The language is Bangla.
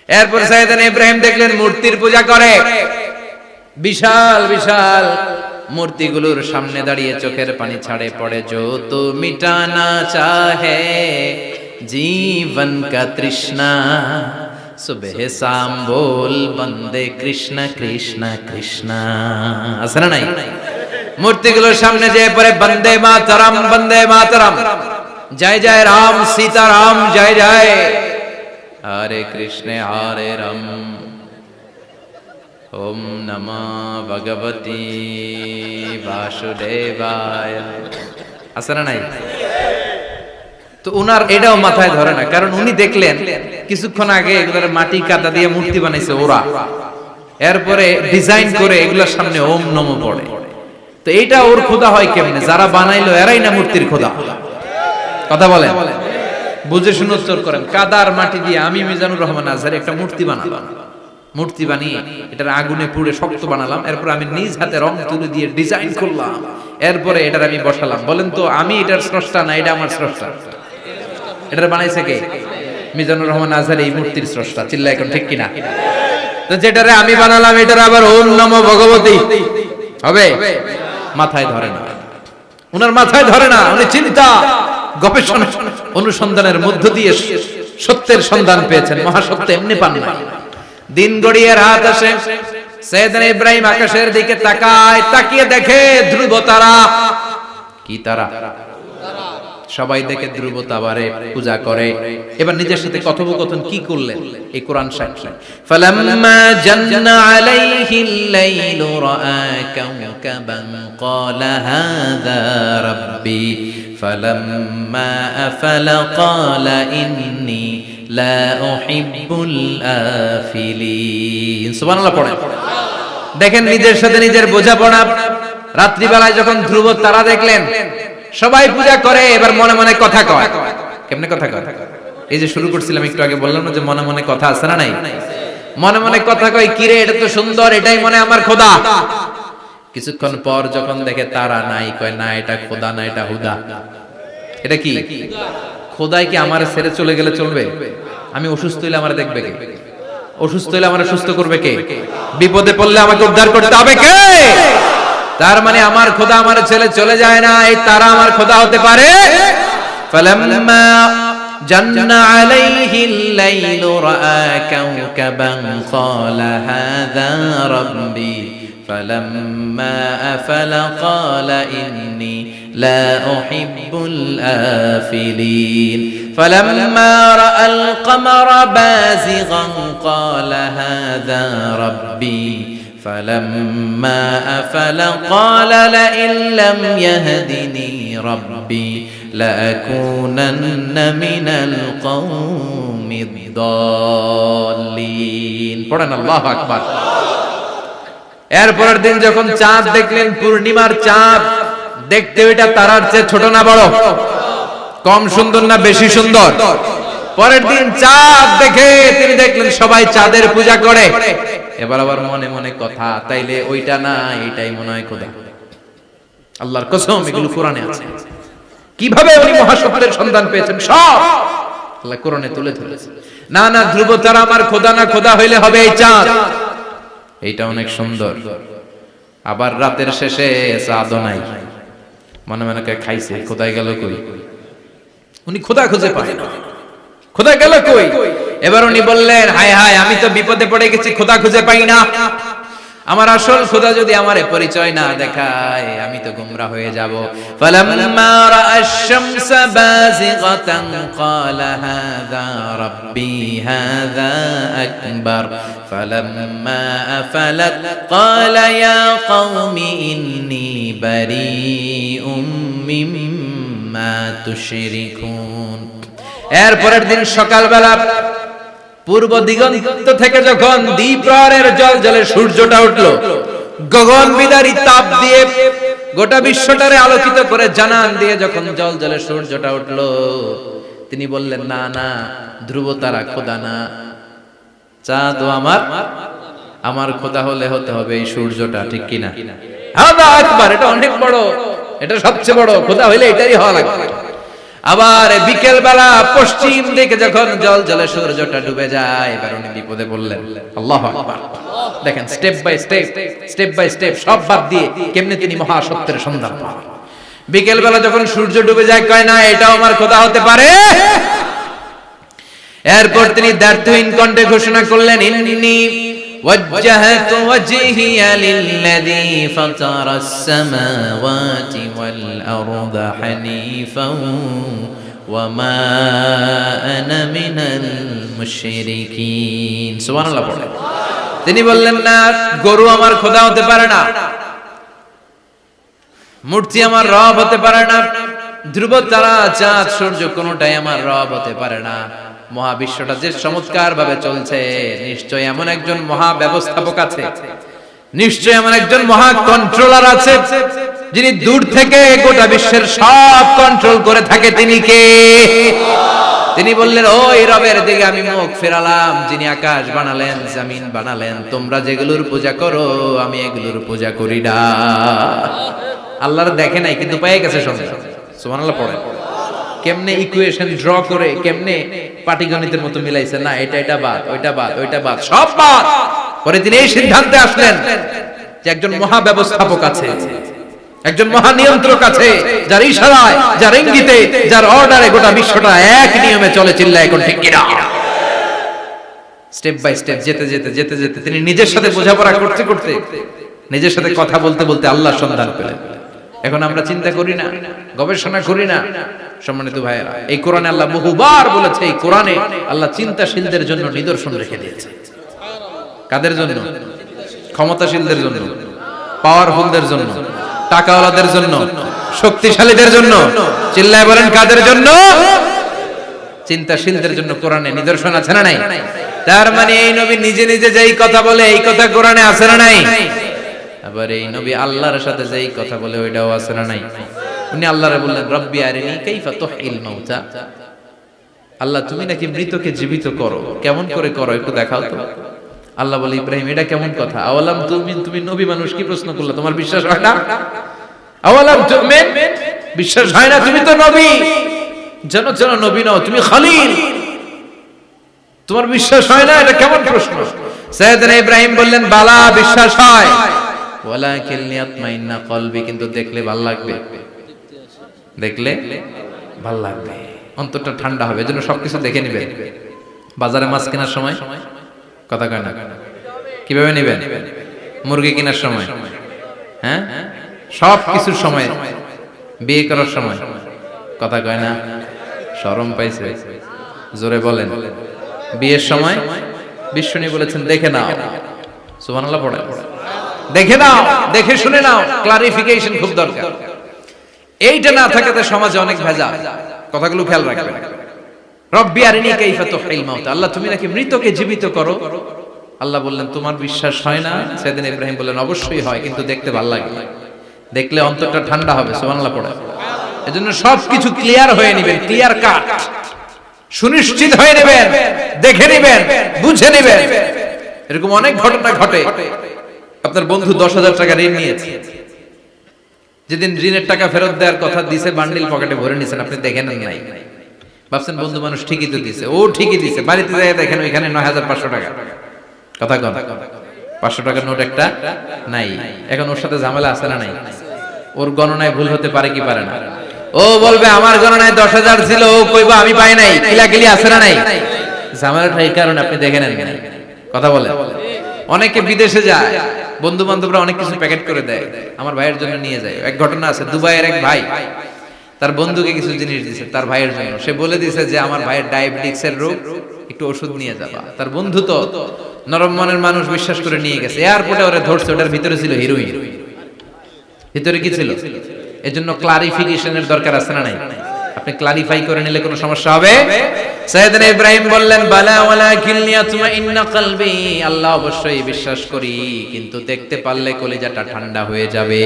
এরপর সাইয়েদনা ইব্রাহিম দেখলেন মূর্তির পূজা করে, বিশাল বিশাল মূর্তিগুলোর সামনে দাঁড়িয়ে চোখের পানি ছাড়ে পড়ে। जो तो मिटाना चाहे जीवन का तृष्णा सुबह शाम बोल बंदे कृष्ण कृष्ण कृष्ण। আছে না নাই? মূর্তিগুলোর সামনে যেয়ে পড়ে বন্দে মাতরম, জয় জয় রাম সীতারাম জয় জয়, হরে কৃষ্ণ হরে রাম, ওম নমঃ ভগবতে বাসুদেবায়। আছে না নাই? তো উনার এটাও মাথায় ধরে না, কারণ উনি দেখলেন কিছুক্ষণ আগে এগুলোর মাটি কাদা দিয়ে মূর্তি বানাইছে ওরা, এরপরে ডিজাইন করে এগুলোর সামনে ওম নমঃ পড়ে। তো এইটা ওর খোদা হয় কেমনে? যারা বানাইলো এরাই না মূর্তির খোদা? কথা বলেন, বুঝে শুনে উত্তর করেন। কাদার মাটি দিয়ে আমি মিজানুর রহমান আজহারি একটা মূর্তি বানালাম, মূর্তি বানিয়ে এটার আগুনে পুড়ে শক্ত বানালাম, এরপর আমি নিজ হাতে রং তুলি দিয়ে ডিজাইন করলাম, এরপরে এটার আমি বসালাম। বলেন তো আমি এটার স্রষ্টা না এটা আমার স্রষ্টা? এটার বানাইছে কে? মিজানুর রহমান আজহারি এই মূর্তির স্রষ্টা। চিল্লা এখন ঠিক কিনা? তো যেটারে আমি বানালাম এটার আবার ওম নমঃ ভগবতে হবে? মাথায় ধরে না, উনার মাথায় ধরে না। উনি চিন্তা গবেষণা অনুসন্ধানের মধ্য দিয়ে সত্যের সন্ধান পেয়েছেন, মহাসত্য এমনি পান না। দিন গড়িয়ে রাত আসে, সাইয়েদনা ইব্রাহিম আকাশের দিকে তাকায়, তাকিয়ে দেখে ধ্রুব তারা। কি তারা? সবাই দেখে ধ্রুব তারারে পূজা করে। এবার নিজের সাথে কথোপকথন কি করলেন এই কোরআন সাক্ষী। ফালাম্মা জান্না আলাইহিল লাইলু রাআ কাওকাবান ক্বালা হাযা রাব্বি ফালাম্মা আফালা ক্বালা ইন্নী লা উহিব্বুল আফিলিন। সুবহানাল্লাহ পড়েন। দেখেন নিজের সাথে নিজের বোঝাপড়া। রাত্রিবেলায় যখন ধ্রুব তারা দেখলেন সবাই পূজা করে, এবার মনে মনে কথা কয়। কেমনে কথা কয়? এই যে শুরু করছিলাম একটু আগে, বললাম না যে মনে মনে কথা আছে না নাই? মনে মনে কথা কয়, কিরে এটা তো সুন্দর, এটাই মনে আমার খোদা। কিছুক্ষণ পর যখন দেখে তারা নাই, কয় না এটা খোদা না, এটা হুদা। এটা কি? খোদাই কি আমার ছেড়ে চলে গেলে চলবে? আমি অসুস্থ হইলে আমার দেখবে কে? অসুস্থ হইলে আমার সুস্থ করবে কে? বিপদে পড়লে আমাকে উদ্ধার করতে হবে কে? তার মানে আমার খোদা আমার ছেলে চলে যায় না, এই তারা আমার খোদা হতে পারে? ফালাম্মা জান্না আলাইহিল লাইলু রাআ কাওকাবান ক্বালা হাযা রাব্বি ফালাম্মা আফালা ক্বালা ইন্নী লা উহিব্বুল আফিলিন ফালাম্মা রাআল কমারা বাযিগান ক্বালা হাযা রাব্বি فلما أفل قال لئن لم يهدني ربي لأكونن من القوم الضالين। পড়েন আল্লাহু আকবার। এরপরের দিন যখন চাঁদ দেখলেন, পূর্ণিমার চাঁদ, দেখতে ওইটা তারার চেয়ে ছোট না বড়? কম সুন্দর না বেশি সুন্দর? পরের দিন চাঁদ দেখে তিনি দেখলেন সবাই চাঁদের পূজা করে। এবার আবার মনে মনে কথা, তাইলে ওইটা না এটাই মনে হয় খোদা। আল্লাহর কসম এগুলো কোরআনে আছে। কিভাবে উনি মহাসত্যের সন্ধান পেয়েছেন সব আল্লাহ কোরআনে তুলে ধরেছেন। না না ধ্রুব তারা আমার খোদা না, খোদা হইলে হবে এই চাঁদ। এইটা অনেক সুন্দর। আবার রাতের শেষে চাঁদও নাই, মনে মনে খাইছে খোদাই গেল কই? উনি খোদা খুঁজে পায় না, খোদা গেল কই? এবার উনি বললেন, হায় হায় আমি তো বিপদে পড়ে গেছি, খোদা খুঁজে পাই না। আমার আসল খোদা যদি আমারে পরিচয় না দেখায় আমি তো গোমরা হয়ে যাব। ফালাম্মা রাআশ শামসা বাযিগাতান ক্বালা হাযা রাব্বি হাযা আকবার ফালাম্মা আফালাত ক্বালা ইয়া কওমি ইন্নী বারীউম মিম্মা তুশরিকুন। এরপরের দিন সকালবেলা পূর্ব দিগন্ত থেকে যখন দ্বিপ্রহরের জলজলে সূর্যটা উঠলো, গগন বিদারী তাপ দিয়ে গোটা বিশ্বটারে আলোকিত করে জানান দিয়ে যখন জলজলে সূর্যটা উঠলো, তিনি বললেন, না না ধ্রুব তারা খোদা না, চাঁদ আমার খোদা হলে হতে হবে এই সূর্যটা। ঠিক কিনা? হাদা আকবার, এটা অনেক বড়, এটা সবচেয়ে বড় খোদা হইলে এটাই হওয়া লাগবে। আবার বিকেল বেলা পশ্চিম দিকে যখন জল জলে সূর্যটা ডুবে যায়, এবার উনি বিপদে পড়লেন। আল্লাহু আকবার। দেখেন স্টেপ বাই স্টেপ সব বাদ দিয়ে কেমনে তিনি মহা সত্যের সন্ধান পান। বিকেল বেলা যখন সূর্য ডুবে যায়, কয় না এটাও আমার খোদা হতে পারে। এরপর তিনি দ্ব্যর্থহীন কণ্ঠে ঘোষণা করলেন, ইন্নী وجهت وجهي للذي فطر السماوات والأرض حنيفا وما أنا من المشركين سبحان الله বলেন। তিনি বললেন না গরু আমার খোদা হতে পারে না, মূর্তি আমার রব হতে পারে না, ধ্রুব তারা চাঁদ সূর্য কোনটাই আমার রব হতে পারে না। মহাবিশ্বটা যে চমৎকার ভাবে চলছে, নিশ্চয় এমন একজন মহা ব্যবস্থাপক আছে, নিশ্চয় এমন একজন মহা কন্ট্রোলার আছে, যিনি দূর থেকে গোটা বিশ্বের সব কন্ট্রোল করে থাকে। তিনি কে? তিনি বললেন ওই রবের দিকে আমি মুখ ফেরালাম, যিনি আকাশ বানালেন, জমিন বানালেন। তোমরা যেগুলোর পূজা করো আমি এগুলোর পূজা করি না। আল্লাহর দেখে নাই কিন্তু পেয়ে গেছে সঙ্গে। সুবহানাল্লাহ পড়ে। কেমনে ইকুয়েশন ড্র করে কেমনে পাটিগণিতের মতো মিলাইছে, না এটা বাদ, ওইটা বাদ, সব বাদ। পরে তিনি এই সিদ্ধান্তে আসলেন যে একজন মহা ব্যবস্থাপক আছে, একজন মহা নিয়ন্ত্রক আছে, যার ইশারায়, যার ইঙ্গিতে, যার অর্ডারে গোটা বিশ্বটা এক নিয়মে চলে। চিল্লায় এখন ঠিক কিনা? স্টেপ বাই স্টেপ যেতে তিনি নিজের সাথে বোঝাপড়া করতে নিজের সাথে কথা বলতে আল্লাহর সন্ধান পেলেন। এখন আমরা চিন্তা করি না, গবেষণা করি না। সম্মানিত ভাইয়েরা, এই কোরআনে আল্লাহ বহুবার বলেছে, এই কোরআনে আল্লাহ চিন্তাশীলদের জন্য নিদর্শন রেখে দিয়েছে। কাদের জন্য? ক্ষমতাশীলদের জন্য, পাওয়ারফুলদের জন্য, টাকাওয়ালাদের জন্য, শক্তিশালীদের জন্য। চিল্লায় বলেন কাদের জন্য? চিন্তাশীলদের জন্য কোরআনে নিদর্শন আছে না নাই? তার মানে এই নবী নিজে যেই কথা বলে এই কথা কোরআনে আছে না নাই? আবার এই নবী আল্লাহর সাথে যেই কথা বলে ওইটাও আছে না নাই? উনি আল্লাহরে বললেন রব্বি আরিনি কাইফা তুহিল মাউতা। আল্লাহ তুমি নাকি মৃতকে জীবিত করো, কেমন করে করো একটু দেখাও তো। আল্লাহ বলে ইব্রাহিম এটা কেমন কথা? আওয়ালাম তুমিন, তুমি নবী মানুষ কি প্রশ্ন করলে? তোমার বিশ্বাস হয় না? আওয়ালাম তুমিন, বিশ্বাস হয় না? তুমি তো নবী, জানো নবী নও, তুমি খলিল, তোমার বিশ্বাস হয় না? এটা কেমন প্রশ্ন? সাইয়েদনা ইব্রাহিম বললেন বালা, বিশ্বাস হয়, ওয়ালাকিন লিয়াতমাইন্না কলবি, কিন্তু দেখলে ভালো লাগবে, দেখলে ভালো লাগবে, অন্তরটা ঠান্ডা হবে। এজন্য সবকিছু দেখে নেবেন। বাজারে মাছ কেনার সময় কথা কয় না, কিভাবে নেবেন? মুরগি কেনার সময়, হ্যাঁ, সব কিছুর সময়, বিয়ে করার সময় কথা কয় না, শরম পাইছে, জোরে বলেন। বিয়ের সময় বিশ্বনী বলেছেন দেখে নাও, সুবহানাল্লাহ পড়ে, দেখে নাও, দেখে শুনে নাও, ক্লারিফিকেশন খুব দরকার। এইটা না থাকাতে সমাজে অনেক ভেজাল। কথাগুলো খেয়াল রাখবেন। রব্বি আরিনি কাইফা তুহিল মাউতা, আল্লাহ তুমি নাকি মৃতকে জীবিত করো। আল্লাহ বললেন তোমার বিশ্বাস হয় না? সাইয়েদনা ইব্রাহিম বললেন অবশ্যই হয়, কিন্তু দেখতে ভালো লাগে, দেখলে অন্তরটা ঠান্ডা হবে। সুবহানাল্লাহ পড়ে। এজন্য সবকিছু ক্লিয়ার হয়ে নেবেন, ক্লিয়ার কাট, সুনিশ্চিত হয়ে নেবেন, দেখে নেবেন, বুঝে নেবেন। এরকম অনেক ঘটনা ঘটে। আপনার বন্ধু 10,000 টাকা ঋণ নিয়েছে, যেদিন ঋণের টাকা ফেরত দেওয়ার কথা দিছে বান্ডিল পকেটে ভরে নিছেন, আপনি দেখেন নাই, ভাবছেন বন্ধু মানুষ ঠিকই তো দিছে, ও ঠিকই দিছে। বাড়িতে যাই দেখেন ওইখানে 9,500 টাকা। কথা কন, 500 টাকার নোট একটা নাই। এখন ওর সাথে ঝামেলা আছে না নাই? ওর গণনায় ভুল হতে পারে কি পারে না? ও বলবে আমার গণনায় 10,000 ছিল, ও কইবা আমি পাই নাই, কিলাকিলি আছে না নাই? ঝামেলাটা এই কারণে আপনি দেখে নেন নাই। কথা বলে অনেকে বিদেশে যায়, বন্ধু বান্ধবরা অনেক কিছু প্যাকেট করে দেয়, আমার ভাইয়ের জন্য নিয়ে যায়। এক ঘটনা আছে, দুবাইয়ের এক ভাই তার বন্ধুকে কিছু জিনিস দিয়েছে তার ভাইয়ের জন্য। সে বলে দিয়েছে যে আমার ভাইয়ের ডায়াবেটিক্সের রোগ, একটু ওষুধ নিয়ে যাবা। তার বন্ধু তো নরম মনের মানুষ, বিশ্বাস করে নিয়ে গেছে। এয়ারপোর্টে ওরে ধরছে, ওটার ভিতরে ছিল হিরোইন। ভিতরে কি ছিল? এজন্য ক্লারিফিকেশনের দরকার আছে না নাই? আপনি ক্লারিফাই করে নিলে কোনো সমস্যা হবে? সাইয়েদনা ইব্রাহিম বললেন বালা ওয়ালাকিন লিয়াতমাইন্না কলবি, আল্লাহ অবশ্যই বিশ্বাস করি, কিন্তু দেখতে পারলে কলিজাটা ঠান্ডা হয়ে যাবে।